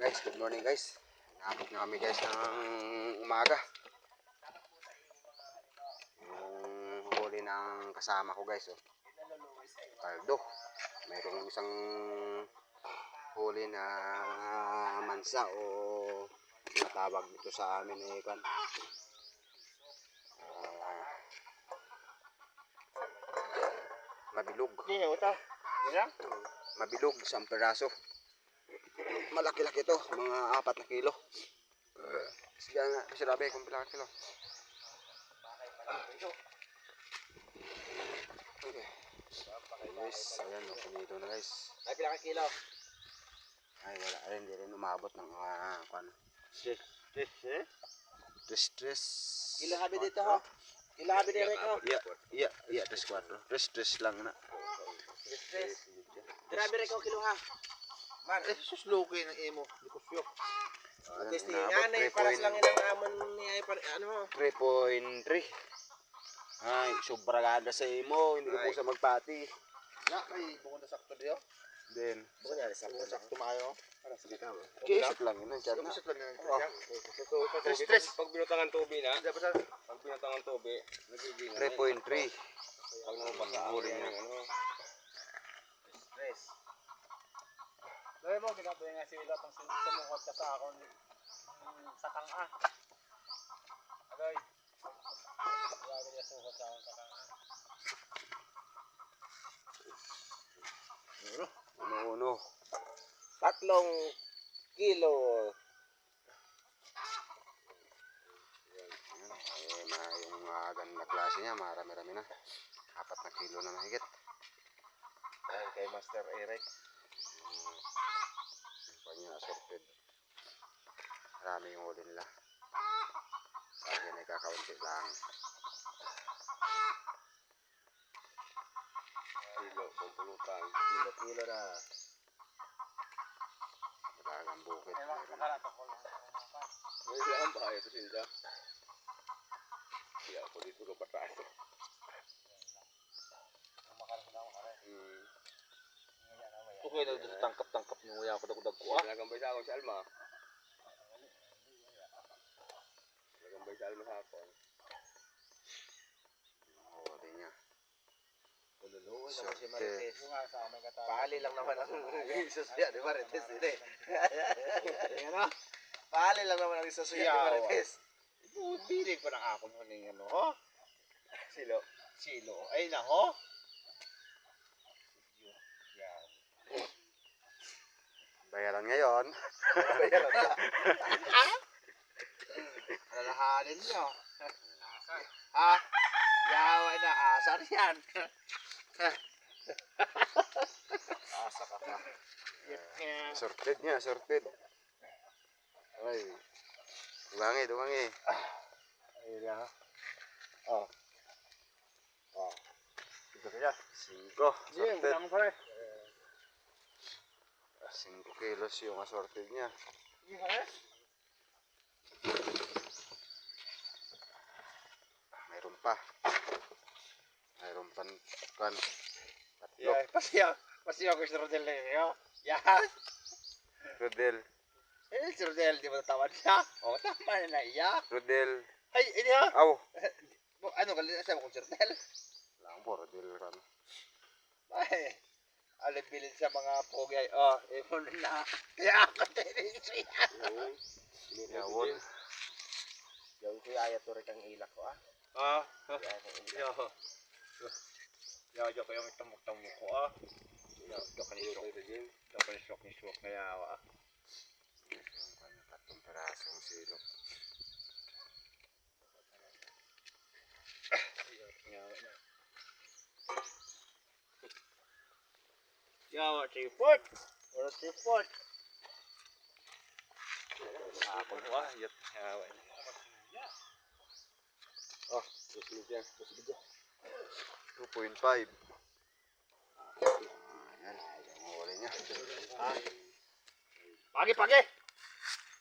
Guys, good morning guys. Naabot na kami guys ng umaga. Yung huli ng kasama ko guys, oh. Paldo. Mayroong isang huli na mansa o natawag dito sa amin eh kan. Mabilog. Mabilog, 1 peraso. Malaki-laki to, mga 4 na kilo. Sige nga, sinabi kung pila kilo. Okay. Guys, ayan, pinito na guys. Ay, pila ka kilo? Ay, wala rin, hindi rin umabot ng Tres. Kilo habi dito ho? Kilo habi dito ho? Iya, 3 lang na. Tres. Grabe rin ko kilo ha? Man, sus loki ng imo. Likusyo. Testing yan ay paras lang yun ang amon niya ano? 3.3. Ay, sobra ganda sa imo. Hindi ko po sa magpati. Ya, ay bukod na sakto diyo. Then, bukod na sakto maayo. Para sa kita. Kisot lang yun. Kisot lang yun. Tres. Pag binutangan tubi na. Pag binutangan tubi, nagiging 3.3. Pag nakapasahuli niya ano. Tres. Dahil mo, ginagawa nga si Wila pang sumuhot ka sa akong sakang ah. Agay. Ginagawa niya sumuhot sa akong sakang ah. Ano? 3 kilo. Yung ganda klase niya, marami-rami na. 4 na kilo na mahigit. Ayan kay Master Eric. Yung kanya assorted. Marami yung huli nila. Sa akin ay kakaunti lang. Kilo, pumpulutan. Kilo na. Madagang bukid. Ay, makarato ko lang. May ang bahaya ito sinda. Kaya ako dito ka pataso. Makarato na ako. Okay na dito tangkap ng uya ko dag ko ah. Nagambay sa akong si Alma. Nagambay sa Alma sa akong. Huli niya. Lululoy naman si Marites. Yung nga sa may katapos. Paali lang naman ang isasuya ni Marites. Ano? Paali lang naman ang isasuya ni Marites. Bilig pa ng akong huling ano ho? Silo. Ay na ho? Bayaran ngayon. Bayaran na. Lalahanin nyo. Ha? Yawa na. Asar yan. Asa ka pa. Sorted niya, sorted. Ay. Dugangi. Ayun na. Ito kaya. 5. Sorted. Ano pala? 5 kilos yung assorted niya. Mayroon pa. Mayroon pa kan. 3. Pasiyaw ko si Rodel na yun. Yeah. Rodel. Si Rodel, di ba tawad siya? O, tama na iya. Rodel. Ay, ini ha? Aw. Ano ka, sabi ko si Rodel? Lang po, Rodel kan. Ay, alipilin sa mga pugay. Oh, ipon na. Kaya ako din siya. Yawon. Yung kuya ayat to rin ang ilak ko ah. Yo ko yung tumok-tumok ko ah. Yo kanisok ni Swak kaya ah. 3 perasong silo. Yo, tripod. Or tripod. Ako mo ah, yat. Oh, susunod yan. 2.5. Ayan, yung huli niya. Pagi.